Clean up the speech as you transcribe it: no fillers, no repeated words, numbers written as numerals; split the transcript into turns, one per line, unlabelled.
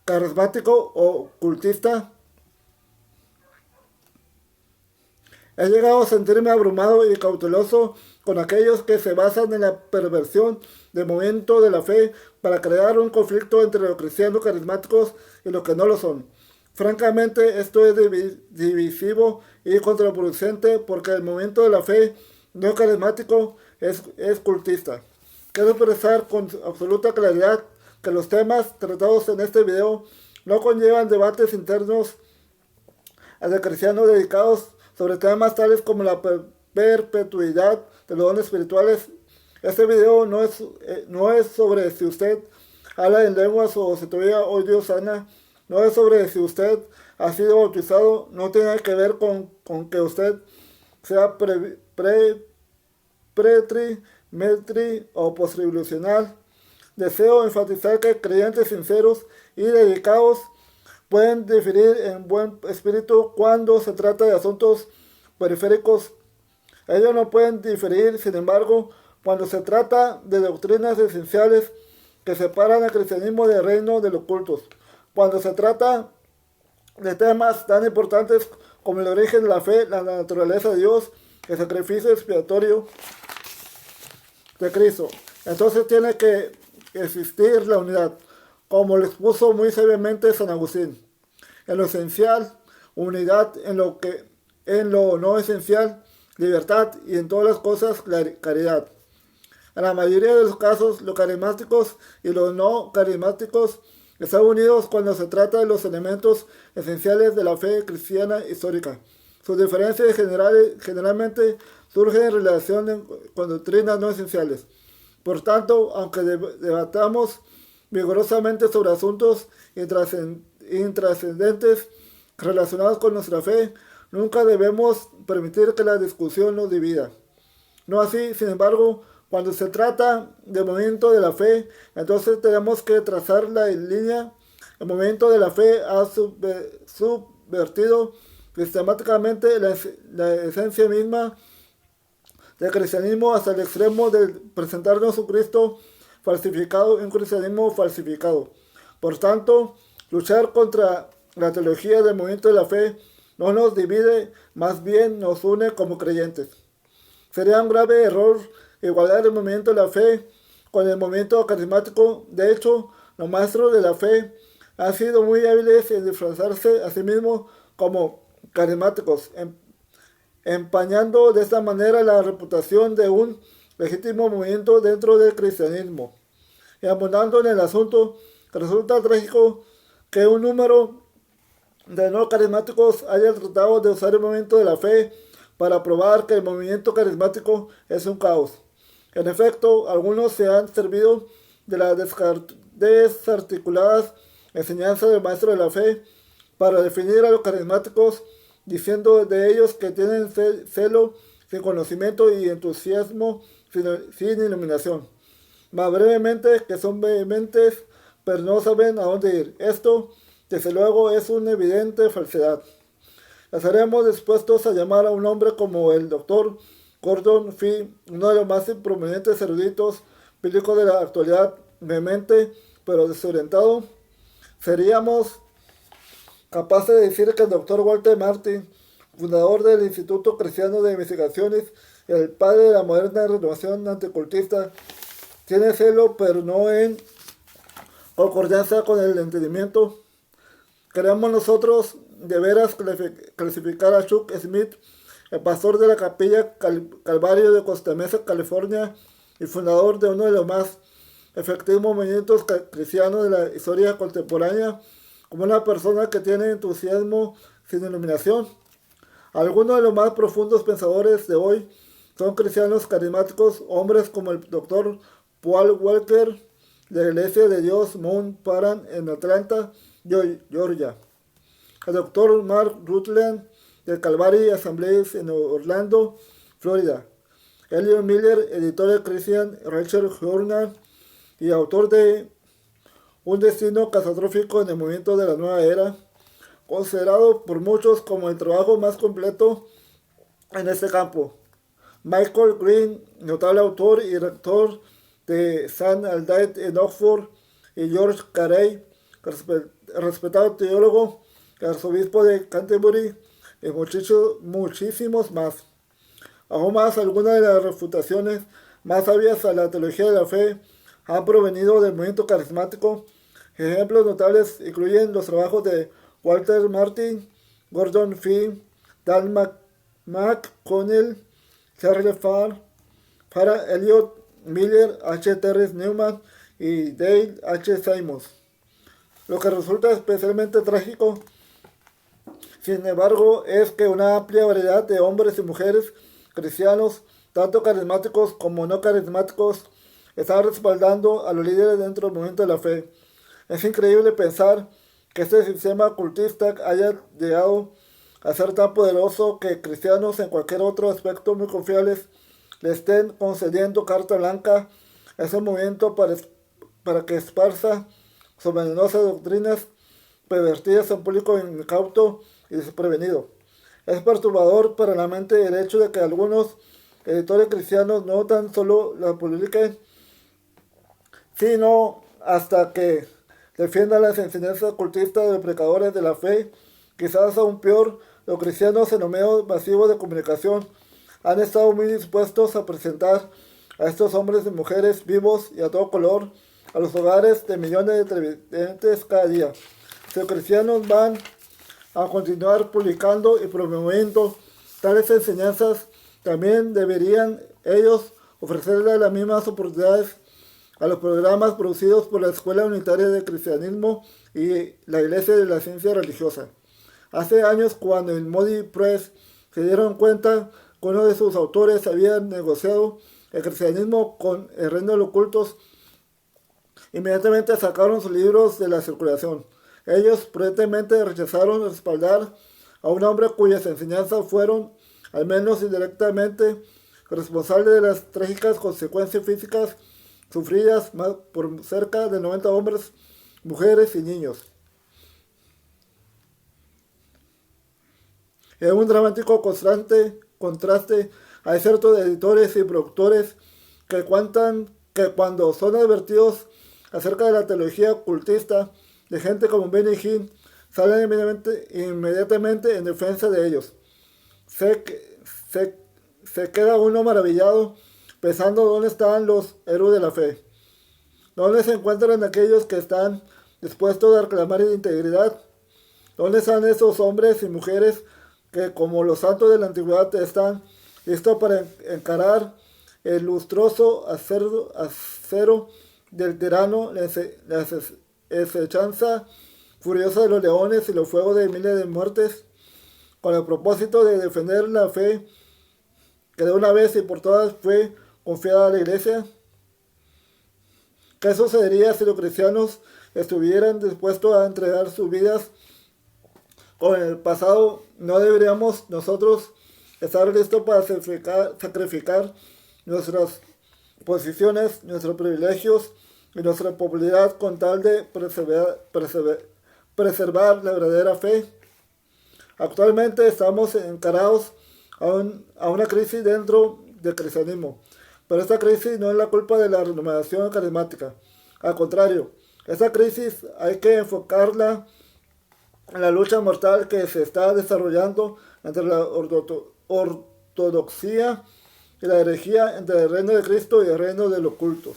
carismático o cultista. He llegado a sentirme abrumado y cauteloso con aquellos que se basan en la perversión del movimiento de la fe para crear un conflicto entre los cristianos carismáticos y los que no lo son. Francamente, esto es divisivo y contraproducente porque el movimiento de la fe no carismático es cultista. Quiero expresar con absoluta claridad que los temas tratados en este video no conllevan debates internos de cristianos dedicados sobre temas tales como la perpetuidad de los dones espirituales. Este video no es sobre si usted habla en lenguas o si todavía hoy Dios sana. No es sobre si usted ha sido bautizado. No tiene que ver con que usted sea pretri, metri o postrevolucional. Deseo enfatizar que creyentes sinceros y dedicados pueden diferir en buen espíritu cuando se trata de asuntos periféricos. Ellos no pueden diferir, sin embargo, cuando se trata de doctrinas esenciales que separan al cristianismo del reino de los cultos. Cuando se trata de temas tan importantes como el origen de la fe, la naturaleza de Dios, el sacrificio expiatorio de Cristo. Entonces tiene que existir la unidad, como lo expuso muy sabiamente San Agustín. En lo esencial, unidad; en lo no esencial, libertad; y en todas las cosas, caridad. En la mayoría de los casos, los carismáticos y los no carismáticos están unidos cuando se trata de los elementos esenciales de la fe cristiana histórica. Sus diferencias generalmente surgen en relación con doctrinas no esenciales. Por tanto, aunque debatamos vigorosamente sobre asuntos intrascendentes relacionados con nuestra fe, nunca debemos permitir que la discusión nos divida. No así, sin embargo, cuando se trata del movimiento de la fe, entonces tenemos que trazar la línea. El movimiento de la fe ha subvertido sistemáticamente la esencia misma del cristianismo hasta el extremo de presentarnos un Cristo falsificado, un cristianismo falsificado. Por tanto, luchar contra la teología del movimiento de la fe no nos divide, más bien nos une como creyentes. Sería un grave error igualar el movimiento de la fe con el movimiento carismático. De hecho, los maestros de la fe han sido muy hábiles en disfrazarse a sí mismos como carismáticos, empañando de esta manera la reputación de un legítimo movimiento dentro del cristianismo. Y abundando en el asunto, resulta trágico que un número de no carismáticos haya tratado de usar el movimiento de la fe para probar que el movimiento carismático es un caos. En efecto, algunos se han servido de las desarticuladas enseñanzas del maestro de la fe para definir a los carismáticos, diciendo de ellos que tienen celo sin conocimiento y entusiasmo sin iluminación. Más brevemente, que son vehementes, pero no saben a dónde ir. Esto, desde luego, es una evidente falsedad. Estaremos dispuestos a llamar a un hombre como el Dr. Gordon Fee, uno de los más prominentes eruditos bíblicos de la actualidad, vehemente pero desorientado. Seríamos capaces de decir que el Dr. Walter Martin, fundador del Instituto Cristiano de Investigaciones y el padre de la moderna renovación anticultista, tiene celo pero no en concordancia con el entendimiento. Queremos nosotros de veras clasificar a Chuck Smith, el pastor de la Capilla Calvario de Costa Mesa, California, y fundador de uno de los más efectivos movimientos cristianos de la historia contemporánea, como una persona que tiene entusiasmo sin iluminación. Algunos de los más profundos pensadores de hoy son cristianos carismáticos, hombres como el Dr. Paul Walker, de la Iglesia de Dios Mount Paran en Atlanta, Georgia. El Dr. Mark Rutland, del Calvary Assemblies en Orlando, Florida. Elliot Miller, editor de Christian Rachel Journal y autor de Un destino catastrófico en el movimiento de la nueva era, considerado por muchos como el trabajo más completo en este campo. Michael Green, notable autor y rector de St. Aldair en Oxford, y George Carey, respetado teólogo, arzobispo de Canterbury y muchísimos más. Aún más, algunas de las refutaciones más sabias a la teología de la fe han provenido del movimiento carismático. Ejemplos notables incluyen los trabajos de Walter Martin, Gordon Fee, Dan McConnell, Charles Farah Elliott, Miller, H. Terrence Newman y Dale H. Simons. Lo que resulta especialmente trágico, sin embargo, es que una amplia variedad de hombres y mujeres cristianos, tanto carismáticos como no carismáticos, están respaldando a los líderes dentro del movimiento de la fe. Es increíble pensar que este sistema ocultista haya llegado a ser tan poderoso que cristianos en cualquier otro aspecto muy confiables le estén concediendo carta blanca a ese movimiento para que esparza sus venenosas doctrinas pervertidas en público incauto y desprevenido. Es perturbador para la mente el hecho de que algunos editores cristianos no tan solo la publiquen, sino hasta que defiendan las enseñanzas ocultistas de los predicadores de la fe. Quizás aún peor, los cristianos en los medios masivos de comunicación han estado muy dispuestos a presentar a estos hombres y mujeres vivos y a todo color a los hogares de millones de televidentes cada día. Si los cristianos van a continuar publicando y promoviendo tales enseñanzas, también deberían ellos ofrecerle las mismas oportunidades a los programas producidos por la Escuela Unitaria de Cristianismo y la Iglesia de la Ciencia Religiosa. Hace años, cuando en Moody Press se dieron cuenta que uno de sus autores había negociado el cristianismo con el reino de los ocultos, inmediatamente sacaron sus libros de la circulación. Ellos prudentemente rechazaron respaldar a un hombre cuyas enseñanzas fueron, al menos indirectamente, responsables de las trágicas consecuencias físicas sufridas por cerca de 90 hombres, mujeres y niños. En un dramático contraste, hay ciertos editores y productores que cuentan que cuando son advertidos acerca de la teología ocultista de gente como Benny Hinn, salen inmediatamente en defensa de ellos. Se queda uno maravillado pensando dónde están los héroes de la fe. ¿Dónde se encuentran aquellos que están dispuestos a reclamar integridad? ¿Dónde están esos hombres y mujeres que, como los santos de la antigüedad, están listos para encarar el lustroso acero del tirano, la acechanza furiosa de los leones y los fuegos de miles de muertes, con el propósito de defender la fe que de una vez y por todas fue confiada a la Iglesia? ¿Qué sucedería si los cristianos estuvieran dispuestos a entregar sus vidas con el pasado? ¿No deberíamos nosotros estar listos para sacrificar nuestras posiciones, nuestros privilegios y nuestra popularidad con tal de preservar la verdadera fe? Actualmente estamos encarados a una crisis dentro del cristianismo, pero esta crisis no es la culpa de la renovación carismática. Al contrario, esta crisis hay que enfocarla en la lucha mortal que se está desarrollando entre la ortodoxia y la herejía, entre el reino de Cristo y el reino de los cultos.